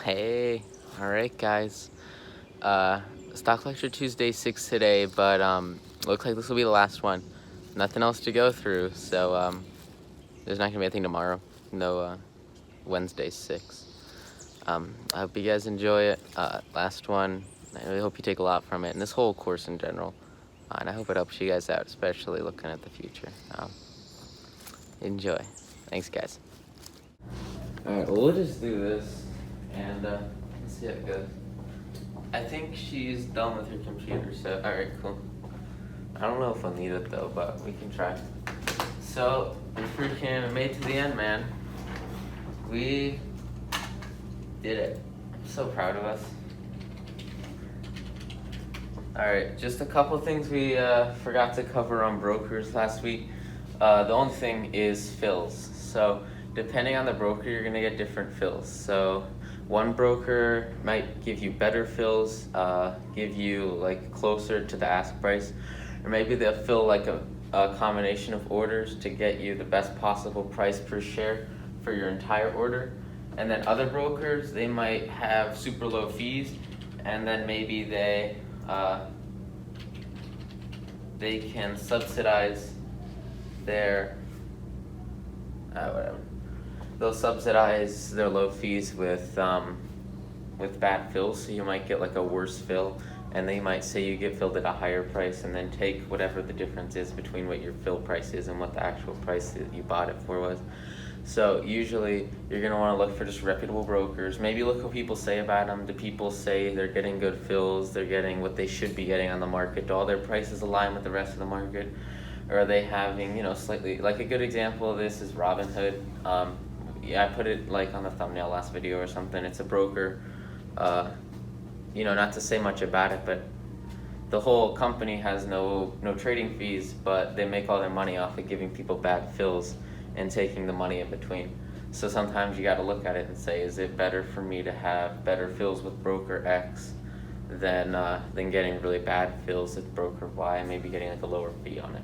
Hey, all right, guys. Uh, Stock Lecture Tuesday 6 today, but looks like this will be the last one. Nothing else to go through, so there's not gonna be anything tomorrow. No Wednesday 6. I hope you guys enjoy it. Last one. I really hope you take a lot from it, and this whole course in general. And I hope it helps you guys out, especially looking at the future. Enjoy. Thanks, guys. All right, well, we'll just do this, and let's see how it goes. I think she's done with her computer, so alright, cool. I don't know if I'll need it though, but we can try. So, we freaking made it to the end, man. We did it. I'm so proud of us. Alright, just a couple things we forgot to cover on brokers last week. The only thing is fills. So, depending on the broker, you're gonna get different fills. So, one broker might give you better fills, give you like closer to the ask price, or maybe they'll fill like a combination of orders to get you the best possible price per share for your entire order. And then other brokers, they might have super low fees, and then maybe they can subsidize their whatever. They'll subsidize their low fees with bad fills, so you might get like a worse fill, and they might say you get filled at a higher price, and then take whatever the difference is between what your fill price is and what the actual price that you bought it for was. So usually you're gonna want to look for just reputable brokers. Maybe look what people say about them. Do people say they're getting good fills? They're getting what they should be getting on the market? Do all their prices align with the rest of the market? Or are they having, slightly, like a good example of this is Robinhood. Yeah, I put it like on the thumbnail last video or something. It's a broker. Not to say much about it, but the whole company has no trading fees, but they make all their money off of giving people bad fills and taking the money in between. So sometimes you got to look at it and say, is it better for me to have better fills with broker X than getting really bad fills with broker Y and maybe getting like a lower fee on it?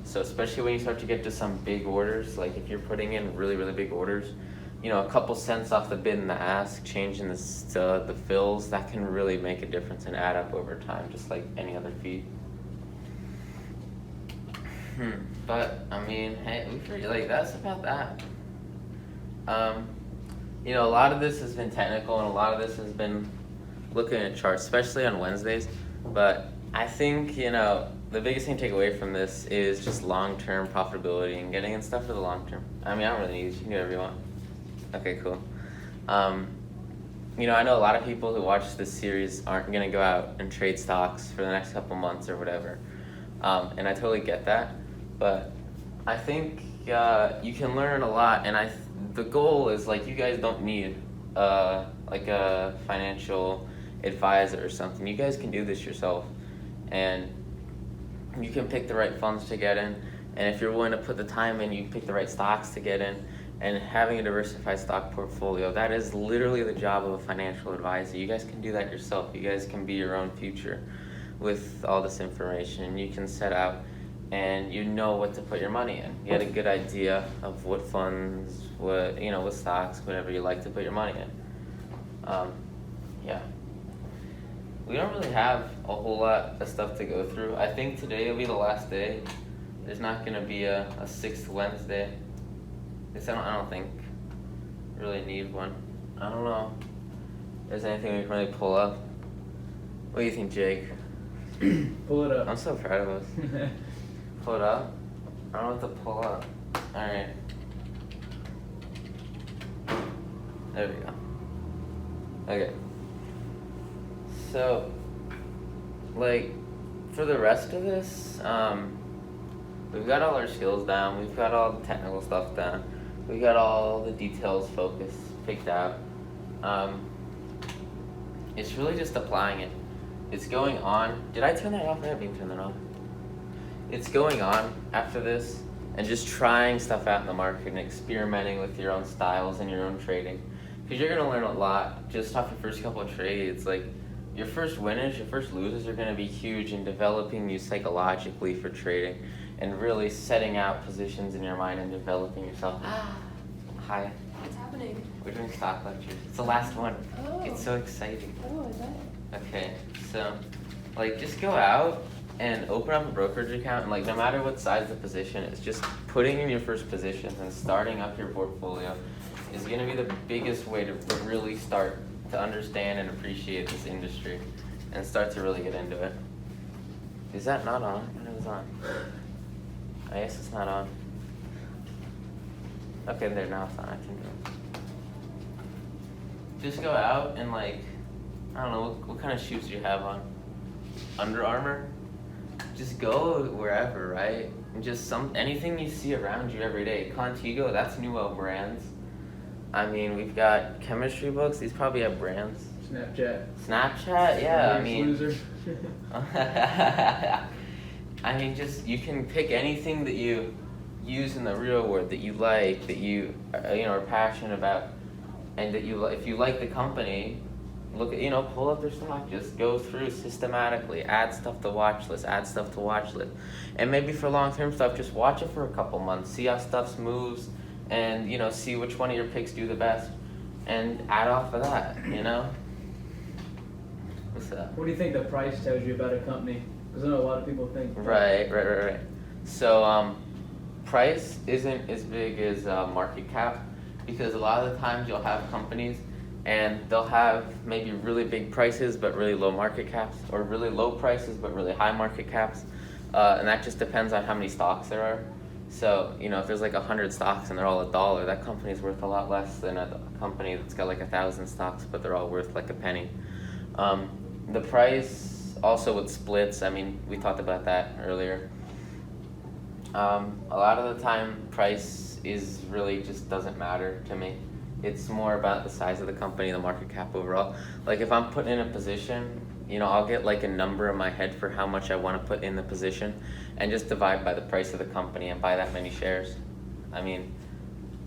So especially when you start to get to some big orders, like if you're putting in really, really big orders, a couple cents off the bid and the ask, changing the fills, that can really make a difference and add up over time, just like any other fee. But I mean, hey, that's about that. A lot of this has been technical, and a lot of this has been looking at charts, especially on Wednesdays. But I think the biggest thing to take away from this is just long-term profitability and getting in stuff for the long term. I mean, I don't really need it. You can do whatever you want. Okay, cool. I know a lot of people who watch this series aren't going to go out and trade stocks for the next couple months or whatever. And I totally get that. But I think you can learn a lot. And the goal is, you guys don't need like a financial advisor or something. You guys can do this yourself. And you can pick the right funds to get in, and if you're willing to put the time in, you can pick the right stocks to get in, and having a diversified stock portfolio, that is literally the job of a financial advisor. You guys can do that yourself. You guys can be your own future with all this information. You can set out and you know what to put your money in. You had a good idea of what funds, what stocks, whatever you like to put your money in. Yeah. We don't really have a whole lot of stuff to go through. I think today will be the last day. There's not going to be a sixth Wednesday. I don't think we really need one. I don't know if there's anything we can really pull up. What do you think, Jake? Pull it up. I'm so proud of us. Pull it up? I don't know what to pull up. Alright. There we go. Okay. So, for the rest of this, we've got all our skills down, we've got all the technical stuff down, we got all the details picked out. It's really just applying it. It's going on. Did I turn that off? I haven't even turned that off. It's going on after this and just trying stuff out in the market and experimenting with your own styles and your own trading. Because you're going to learn a lot just off your first couple of trades. Your first winners, your first losers are going to be huge in developing you psychologically for trading and really setting out positions in your mind and developing yourself. Hi. What's happening? happening? We're doing stock lectures. It's the last one. Oh. It's so exciting. Oh, I bet. Okay, so, like, just go out and open up a brokerage account, and, like, no matter what size the position is, just putting in your first positions and starting up your portfolio is going to be the biggest way to really start to understand and appreciate this industry and start to really get into it. Is that not on? It was on. I guess it's not on. Okay, there, now it's on. I can go. Just go out and, like, I don't know, what kind of shoes do you have on? Under Armour? Just go wherever, right? And just anything you see around you every day. Contigo, that's Nuo brands. I mean, we've got chemistry books. These probably have brands. Snapchat, yeah. I mean, loser. I mean, just you can pick anything that you use in the real world that you like, that you are passionate about, and that you if you like the company, look at pull up their stock. Just go through systematically, add stuff to watch list, and maybe for long term stuff, just watch it for a couple months, see how stuff moves, and see which one of your picks do the best, and add off of that. What's that? What do you think the price tells you about a company? Because I know a lot of people think. Right. So, price isn't as big as market cap, because a lot of the times you'll have companies and they'll have maybe really big prices but really low market caps, or really low prices but really high market caps, and that just depends on how many stocks there are. So, if there's like 100 stocks and they're all $1, that company's worth a lot less than a company that's got like 1,000 stocks but they're all worth like a penny. The price also with splits, I mean, we talked about that earlier. A lot of the time, price is really just doesn't matter to me. It's more about the size of the company, the market cap overall. Like if I'm putting in a position, I'll get like a number in my head for how much I want to put in the position and just divide by the price of the company and buy that many shares. I mean,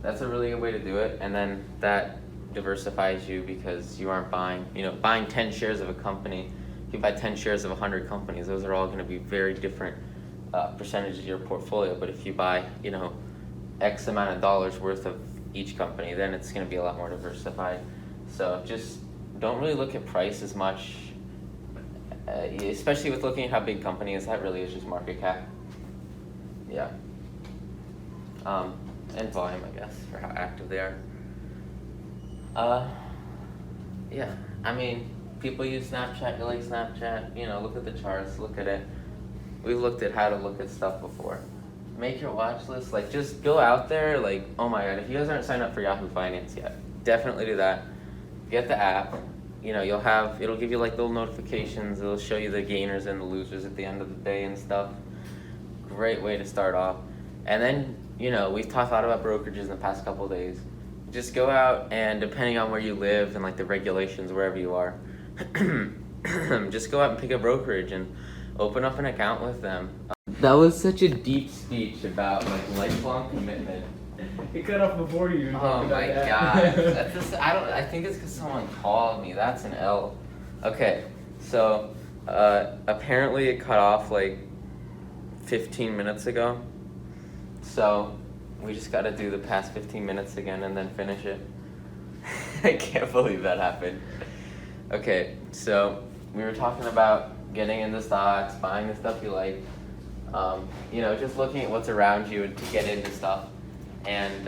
that's a really good way to do it, and then that diversifies you because you aren't buying 10 shares of a company. If you buy 10 shares of 100 companies, those are all going to be very different percentages of your portfolio. But if you buy, X amount of dollars worth of each company, then it's going to be a lot more diversified. So just don't really look at price as much, especially with looking at how big a company is. That really is just market cap. Yeah. And volume, I guess, for how active they are. Yeah, I mean, people use Snapchat, you like Snapchat, look at the charts, look at it. We've looked at how to look at stuff before. Make your watch list, like just go out there, like, oh my god, if you guys aren't signed up for Yahoo Finance yet, definitely do that. Get the app, it'll give you like little notifications, it'll show you the gainers and the losers at the end of the day and stuff. Great way to start off. And then, we've talked a lot about brokerages in the past couple of days. Just go out and depending on where you live and like the regulations wherever you are, just go out and pick a brokerage and open up an account with them. That was such a deep speech about like lifelong commitment. It cut off before you. Oh my god. That's just, I think it's because someone called me. That's an L. Okay, so apparently it cut off like 15 minutes ago. So we just got to do the past 15 minutes again and then finish it. I can't believe that happened. Okay, so we were talking about getting into stocks, buying the stuff you like, just looking at what's around you to get into stuff, and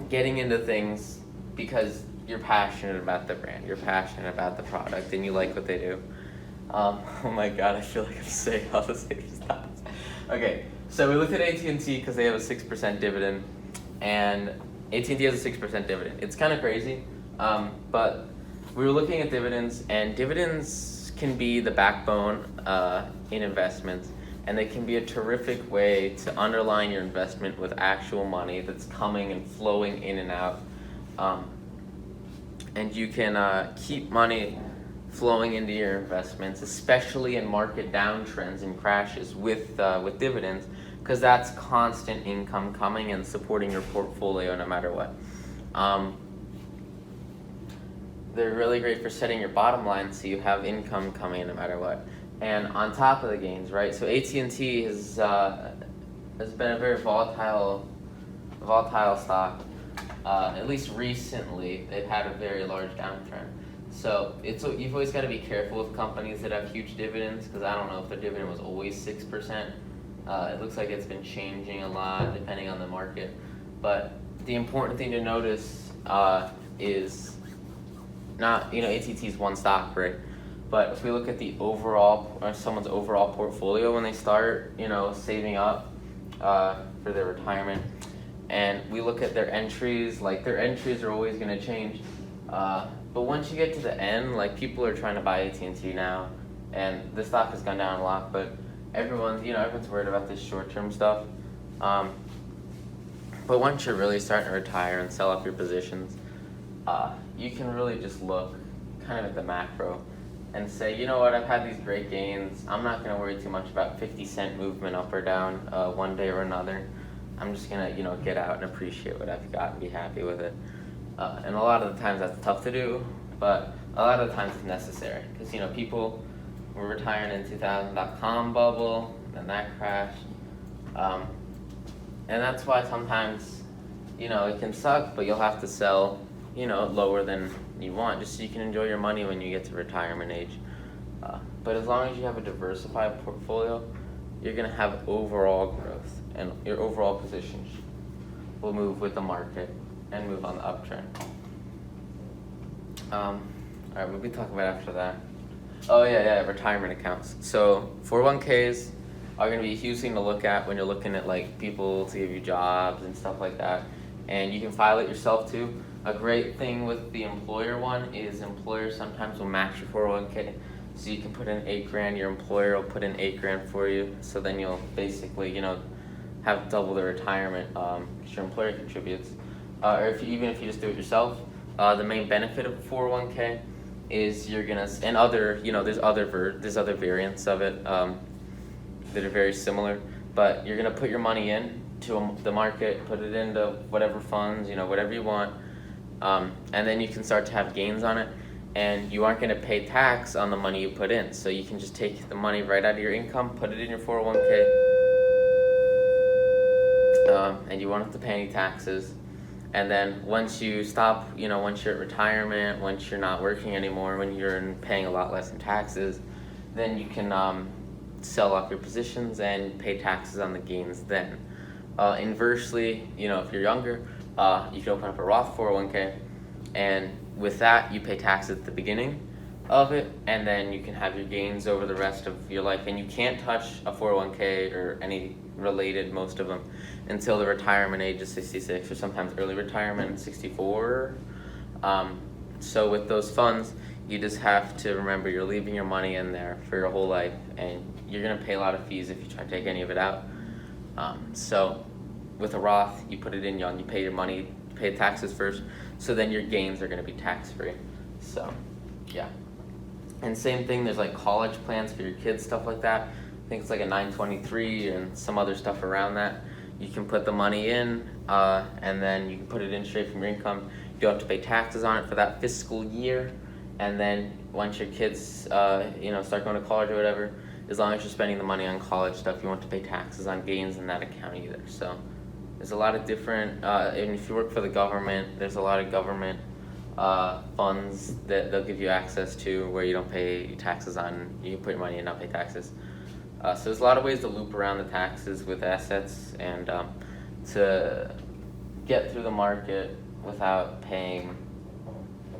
getting into things because you're passionate about the brand, you're passionate about the product, and you like what they do. Oh my god, I feel like I'm saying all the same stuff. Okay. So we looked at AT&T because they have a 6% dividend, and AT&T has a 6% dividend. It's kind of crazy, but we were looking at dividends, and dividends can be the backbone in investments, and they can be a terrific way to underline your investment with actual money that's coming and flowing in and out, and you can keep money flowing into your investments, especially in market downtrends and crashes with dividends, because that's constant income coming and supporting your portfolio no matter what. They're really great for setting your bottom line so you have income coming no matter what. And on top of the gains, right? So AT&T has been a very volatile stock. at least recently, they've had a very large downtrend. So you've always got to be careful with companies that have huge dividends, because I don't know if their dividend was always 6%. It looks like it's been changing a lot depending on the market. But the important thing to notice is not, ATT is one stock, right? But if we look at the overall, or someone's overall portfolio when they start, saving up for their retirement, and we look at their entries, like their entries are always going to change. But once you get to the end, like people are trying to buy AT&T now, and the stock has gone down a lot, but everyone's worried about this short-term stuff. But once you're really starting to retire and sell up your positions, you can really just look kind of at the macro and say, you know what, I've had these great gains. I'm not going to worry too much about 50-cent movement up or down one day or another. I'm just going to, get out and appreciate what I've got and be happy with it. And a lot of the times that's tough to do, but a lot of the times it's necessary. Because, people were retiring in 2000.com bubble, then that crashed. And that's why sometimes, it can suck, but you'll have to sell, lower than you want, just so you can enjoy your money when you get to retirement age. But as long as you have a diversified portfolio, you're going to have overall growth, and your overall position will move with the market and move on the uptrend. Alright, what did we talk about after that? Oh yeah, retirement accounts. So 401ks are going to be a huge thing to look at when you're looking at like people to give you jobs and stuff like that. And you can file it yourself too. A great thing with the employer one is employers sometimes will match your 401k. So you can put in $8,000, your employer will put in $8,000 for you. So then you'll basically, have double the retirement because your employer contributes. Or even if you just do it yourself, the main benefit of 401k is you're gonna, and other, there's other variants of it that are very similar, but you're gonna put your money in to the market, put it into whatever funds, whatever you want, and then you can start to have gains on it, and you aren't gonna pay tax on the money you put in, so you can just take the money right out of your income, put it in your 401k, and you won't have to pay any taxes. And then once you stop, once you're at retirement, once you're not working anymore, when you're paying a lot less in taxes, then you can sell off your positions and pay taxes on the gains then. Inversely, if you're younger, you can open up a Roth 401k, and with that, you pay taxes at the beginning of it, and then you can have your gains over the rest of your life. And you can't touch a 401k or any related, most of them, until the retirement age is 66, or sometimes early retirement, 64. So with those funds, you just have to remember you're leaving your money in there for your whole life, and you're going to pay a lot of fees if you try to take any of it out. So with a Roth, you put it in young, you pay your money, you pay taxes first, so then your gains are going to be tax-free. So, yeah. And same thing, there's like college plans for your kids, stuff like that. I think it's like a 923 and some other stuff around that. You can put the money in, and then you can put it in straight from your income. You don't have to pay taxes on it for that fiscal year. And then once your kids, start going to college or whatever, as long as you're spending the money on college stuff, you won't have to pay taxes on gains in that account either. So there's a lot of different, and if you work for the government, there's a lot of government funds that they'll give you access to where you don't pay taxes on. You can put your money in and not pay taxes. So there's a lot of ways to loop around the taxes with assets and to get through the market without paying,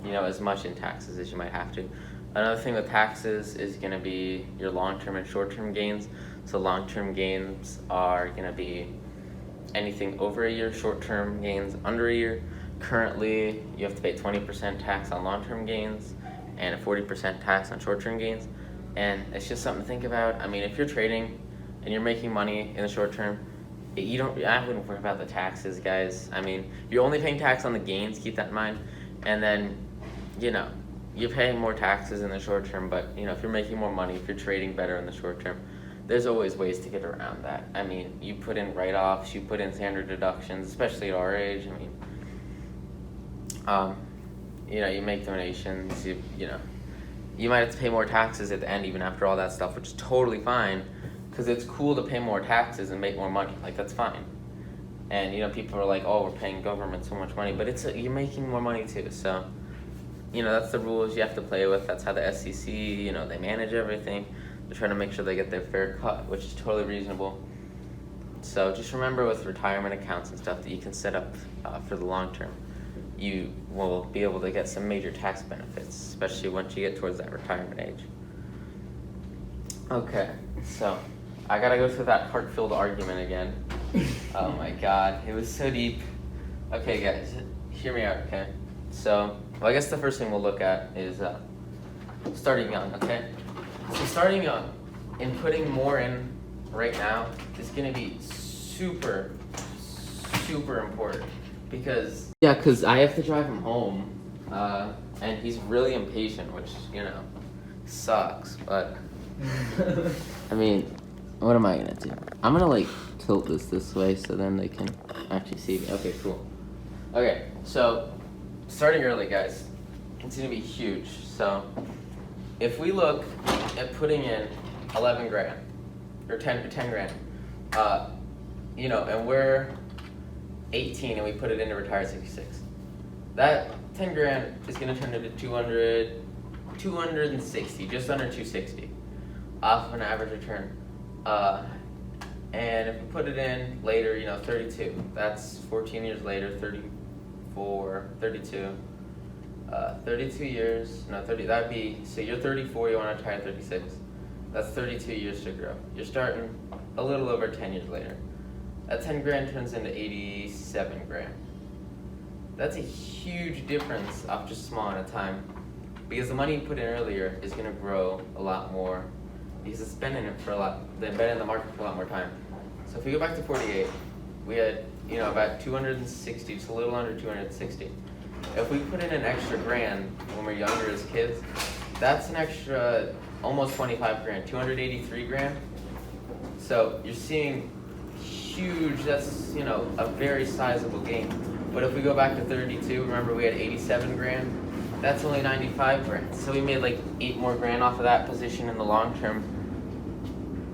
as much in taxes as you might have to. Another thing with taxes is going to be your long-term and short-term gains. So long-term gains are going to be anything over a year, short-term gains under a year. Currently, you have to pay 20% tax on long-term gains and a 40% tax on short-term gains. And it's just something to think about. I mean, if you're trading and you're making money in the short term, I wouldn't worry about the taxes, guys. I mean, you're only paying tax on the gains, keep that in mind. And then, you're paying more taxes in the short term, but, if you're making more money, if you're trading better in the short term, there's always ways to get around that. I mean, you put in write-offs, you put in standard deductions, especially at our age. I mean, you make donations, you might have to pay more taxes at the end even after all that stuff, which is totally fine, because it's cool to pay more taxes and make more money. Like, that's fine. And people are like, oh, we're paying government so much money, but you're making more money too. So that's the rules you have to play with. That's how the SEC, they manage everything. They're trying to make sure they get their fair cut, which is totally reasonable. So just remember with retirement accounts and stuff that you can set up for the long term. You will be able to get some major tax benefits, especially once you get towards that retirement age. Okay, so I gotta go through that heart-filled argument again. Oh my God, it was so deep. Okay, guys, hear me out, okay? So, I guess the first thing we'll look at is starting young, okay? So starting young and putting more in right now is gonna be super, super important because I have to drive him home, and he's really impatient, which sucks. But I mean, what am I gonna do? I'm gonna tilt this way so then they can actually see me. Okay, cool. Okay, so starting early, guys, it's gonna be huge. So if we look at putting in 11 grand or 10 grand, and we're 18 and we put it in to retire at 66, that 10 grand is gonna turn into 260, just under 260, off of an average return. And if we put it in later, 32, that's 14 years later, 34, 32, 32 years, no, 30, that'd be, so you're 34, you want to retire at 36, that's 32 years to grow. You're starting a little over 10 years later. That 10 grand turns into 87 grand. That's a huge difference off just a small amount of time, because the money you put in earlier is going to grow a lot more, because it's been in it for they've been in the market for a lot more time. So if we go back to 48, we had, about 260, just a little under 260. If we put in an extra grand when we're younger as kids, that's an extra almost 25 grand, 283 grand. So you're seeing huge, that's, a very sizable gain. But if we go back to 32, remember we had 87 grand, that's only 95 grand. So we made 8 more grand off of that position in the long term.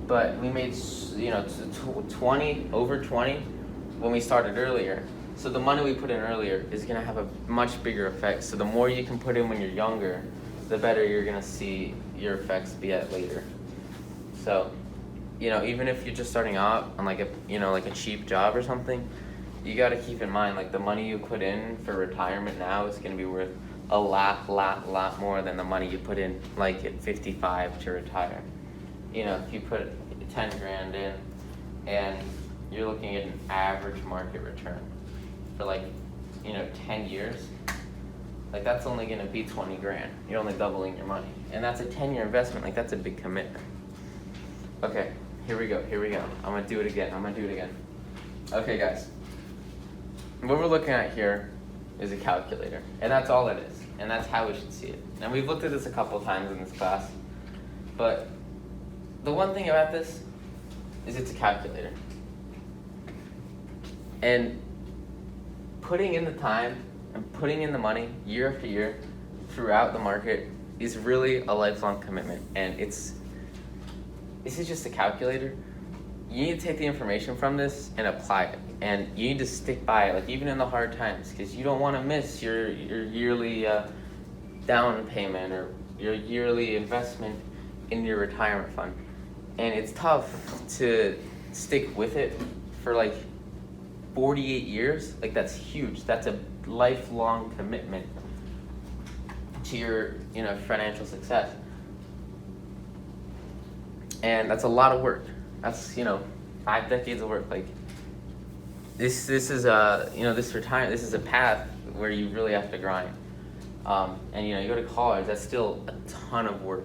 But we made, 20, over 20 when we started earlier. So the money we put in earlier is going to have a much bigger effect. So the more you can put in when you're younger, the better you're going to see your effects be at later. So, even if you're just starting out on a cheap job or something, you got to keep in mind, the money you put in for retirement now is going to be worth a lot more than the money you put in, at 55 to retire. If you put 10 grand in and you're looking at an average market return for 10 years, that's only going to be 20 grand. You're only doubling your money. And that's a 10-year investment. That's a big commitment. Okay, here we go. I'm going to do it again. Okay, guys. What we're looking at here is a calculator. And that's all it is. And that's how we should see it. And we've looked at this a couple times in this class. But the one thing about this is it's a calculator. And putting in the time and putting in the money year after year throughout the market is really a lifelong commitment. And this is just a calculator. You need to take the information from this and apply it. And you need to stick by it, even in the hard times, because you don't want to miss your yearly down payment or your yearly investment in your retirement fund. And it's tough to stick with it for 48 years. That's huge. That's a lifelong commitment to your financial success. And that's a lot of work. That's 5 decades of work. This is this retirement. This is a path where you really have to grind. And you go to college. That's still a ton of work.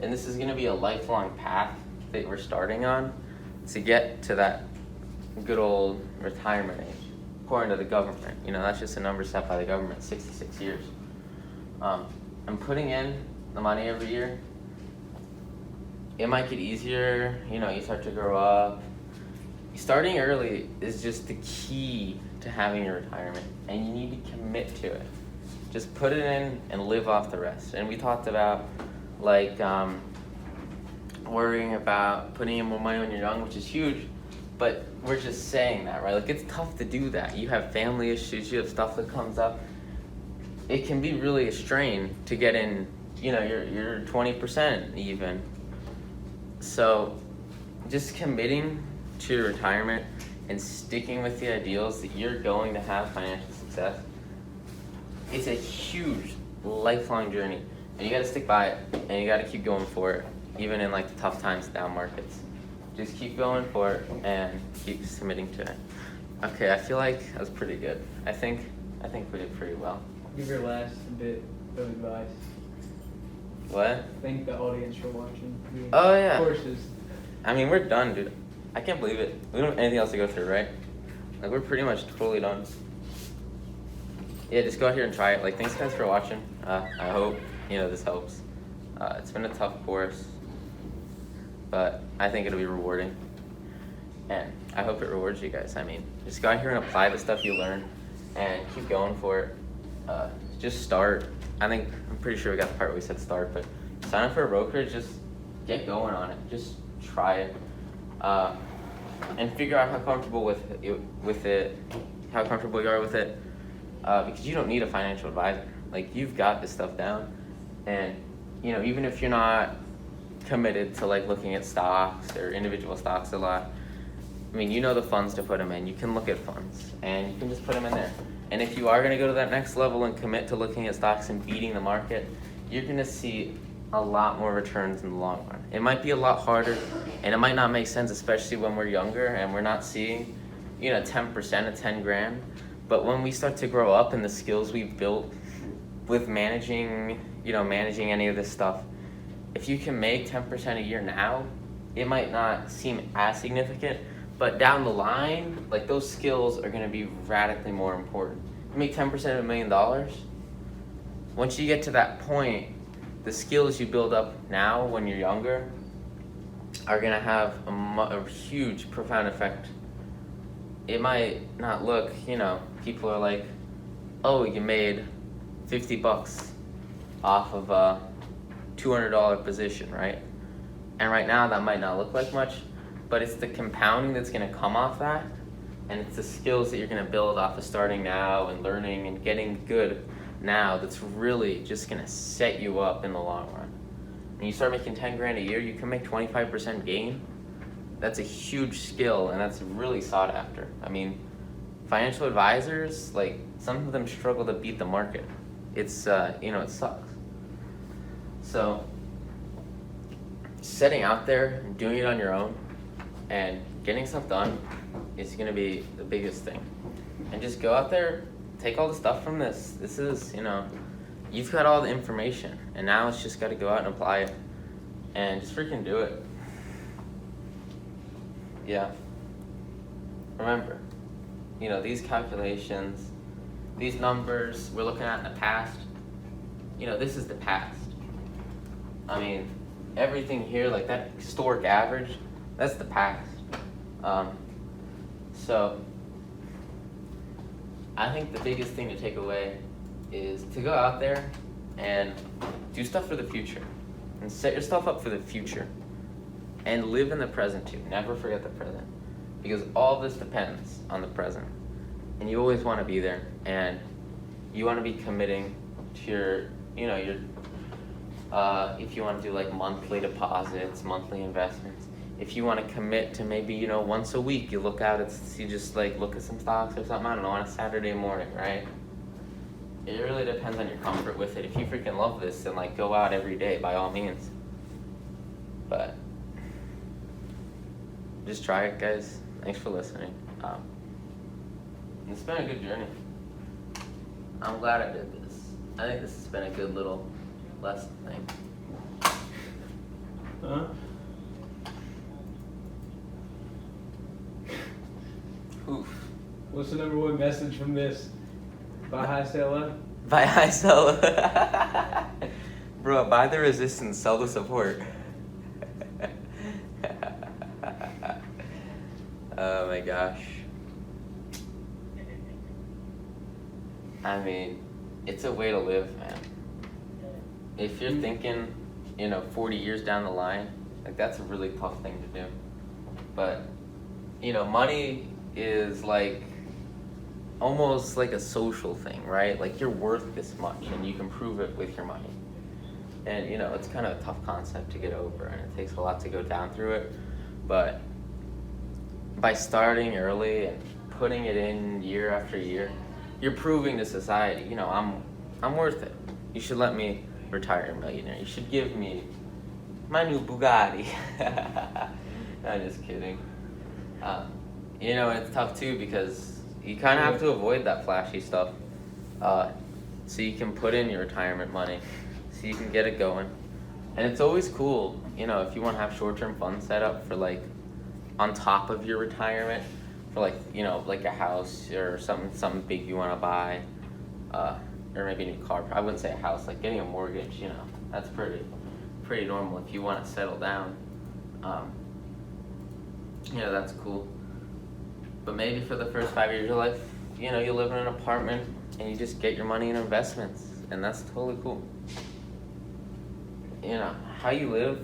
And this is going to be a lifelong path that we're starting on to get to that good old retirement age, according to the government. That's just a number set by the government, 66 years. And putting in the money every year, it might get easier. You start to grow up. Starting early is just the key to having your retirement, and you need to commit to it. Just put it in and live off the rest. And we talked about worrying about putting in more money when you're young, which is huge, but we're just saying that, right? Like, it's tough to do that. You have family issues, you have stuff that comes up. It can be really a strain to get in, your 20% even. So just committing to your retirement and sticking with the ideals that you're going to have financial success, it's a huge lifelong journey, and you got to stick by it, and you got to keep going for it, even in like the tough times, down markets. Just keep going for it and keep submitting to it. Okay, I feel like that was pretty good. I think we did pretty well. Give your last bit of advice. What? Thank the audience for watching. Oh yeah. Courses. I mean, we're done, dude. I can't believe it. We don't have anything else to go through, right? Like, we're pretty much totally done. Yeah, just go out here and try it. Like, thanks guys for watching. I hope, this helps. It's been a tough course, but I think it'll be rewarding. And I hope it rewards you guys. I mean, just go out here and apply the stuff you learn and keep going for it. Just start. I'm pretty sure we got the part where we said start, but sign up for a brokerage, just get going on it. Just try it. And figure out how comfortable with it, how comfortable you are with it, because you don't need a financial advisor. Like, you've got this stuff down, and even if you're not committed to like looking at stocks or individual stocks a lot, I mean, the funds to put them in. You can look at funds, and you can just put them in there. And if you are going to go to that next level and commit to looking at stocks and beating the market, you're going to see a lot more returns in the long run. It might be a lot harder, and it might not make sense, especially when we're younger and we're not seeing, 10% of 10 grand. But when we start to grow up and the skills we've built with managing any of this stuff, if you can make 10% a year now, it might not seem as significant, but down the line, like, those skills are going to be radically more important. You make 10% of $1 million. Once you get to that point, the skills you build up now when you're younger are going to have a huge, profound effect. It might not look, people are like, oh, you made $50 off of a $200 position, right? And right now that might not look like much, but it's the compounding that's going to come off that, and it's the skills that you're going to build off of starting now and learning and getting good now that's really just going to set you up in the long run. When you start making 10 grand a year, you can make 25% gain. That's a huge skill, and that's really sought after. I mean, financial advisors, like, some of them struggle to beat the market. It's, it sucks. So, setting out there and doing it on your own and getting stuff done is going to be the biggest thing. And just go out there, take all the stuff from this. This is, you've got all the information, and now it's just got to go out and apply it and just freaking do it. Yeah. Remember, these calculations, these numbers we're looking at in the past, this is the past. I mean, everything here, like that historic average, that's the past. So I think the biggest thing to take away is to go out there and do stuff for the future and set yourself up for the future and live in the present too. Never forget the present, because all this depends on the present, and you always want to be there, and you want to be committing to your if you want to do like monthly deposits, monthly investments. If you want to commit to maybe, once a week, you look at some stocks or something, I don't know, on a Saturday morning, right? It really depends on your comfort with it. If you freaking love this, then like go out every day by all means. But just try it, guys. Thanks for listening. It's been a good journey. I'm glad I did this. I think this has been a good little lesson thing. Huh? Oof. What's the number one message from this? Buy high, sell low? Buy high, sell low. Bro, buy the resistance, sell the support. Oh my gosh. I mean, it's a way to live, man. If you're thinking, 40 years down the line, like, that's a really tough thing to do. But money is like almost like a social thing, right? Like you're worth this much and you can prove it with your money. And it's kind of a tough concept to get over and it takes a lot to go down through it. But by starting early and putting it in year after year, you're proving to society, I'm worth it. You should let me retire a millionaire. You should give me my new Bugatti. I'm just kidding. And it's tough too because you kind of have to avoid that flashy stuff, so you can put in your retirement money, so you can get it going. And it's always cool, if you want to have short-term funds set up for like on top of your retirement, for like like a house or something big you want to buy, or maybe a new car. I wouldn't say a house, like getting a mortgage. That's pretty normal if you want to settle down. That's cool. But maybe for the first 5 years of your life, you live in an apartment and you just get your money in investments, and that's totally cool. How you live,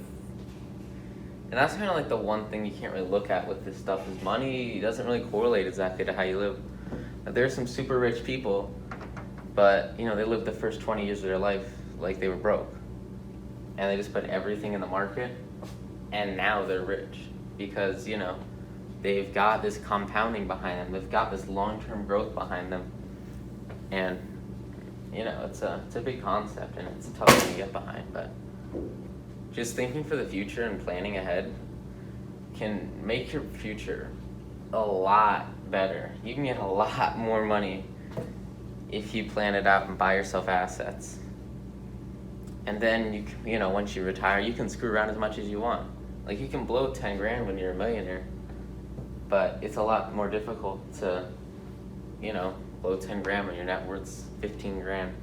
and that's kind of like the one thing you can't really look at with this stuff is money doesn't really correlate exactly to how you live. There's some super rich people, but they lived the first 20 years of their life like they were broke, and they just put everything in the market, and now they're rich because they've got this compounding behind them. They've got this long-term growth behind them, and it's a big concept and it's a tough thing to get behind. But just thinking for the future and planning ahead can make your future a lot better. You can get a lot more money if you plan it out and buy yourself assets. And then once you retire, you can screw around as much as you want. Like you can blow 10 grand when you're a millionaire, but it's a lot more difficult to, blow 10 grand when your net worth's 15 grand.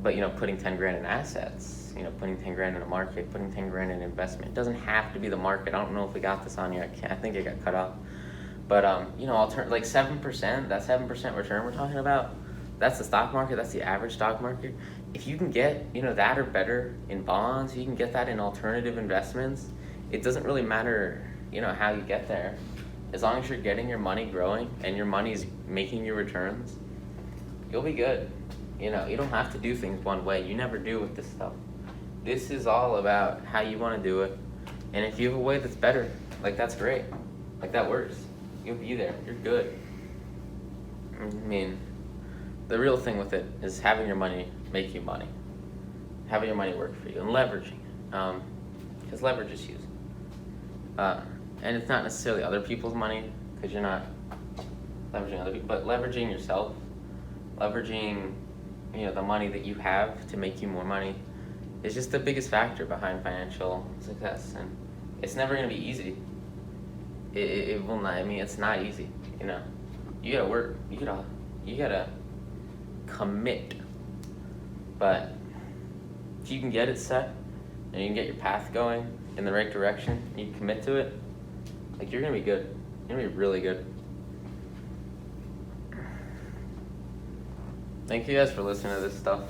But putting 10 grand in assets, putting 10 grand in a market, putting 10 grand in investment. It doesn't have to be the market. I don't know if we got this on here. I think it got cut off. But like 7%, that 7% return we're talking about, that's the stock market. That's the average stock market. If you can get that or better in bonds, you can get that in alternative investments. It doesn't really matter how you get there, as long as you're getting your money growing and your money's making you returns, you'll be good. You don't have to do things one way. You never do with this stuff. This is all about how you want to do it, and if you have a way that's better, like that's great, like that works, you'll be there. You're good. I mean, the real thing with it is having your money make you money, having your money work for you, and leveraging, because leverage is huge. And it's not necessarily other people's money, because you're not leveraging other people, but leveraging yourself, leveraging the money that you have to make you more money is just the biggest factor behind financial success. And it's never going to be easy. It will not. I mean, it's not easy. You gotta work. You gotta commit. But if you can get it set and you can get your path going in the right direction, and you commit to it, like you're gonna be good. You're gonna be really good. Thank you guys for listening to this stuff.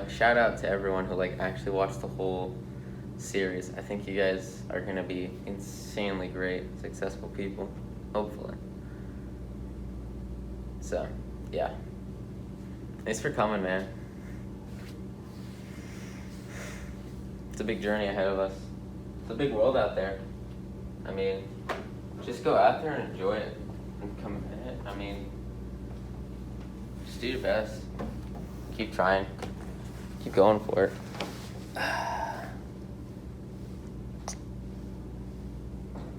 Shout out to everyone who actually watched the whole series. I think you guys are gonna be insanely great, successful people, hopefully. So, yeah. Thanks for coming, man. It's a big journey ahead of us. It's a big world out there. I mean, just go out there and enjoy it and commit. I mean, just do your best. Keep trying. Keep going for it.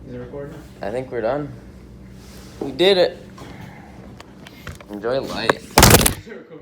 Is it recording? I think we're done. We did it. Enjoy life. Is it recording?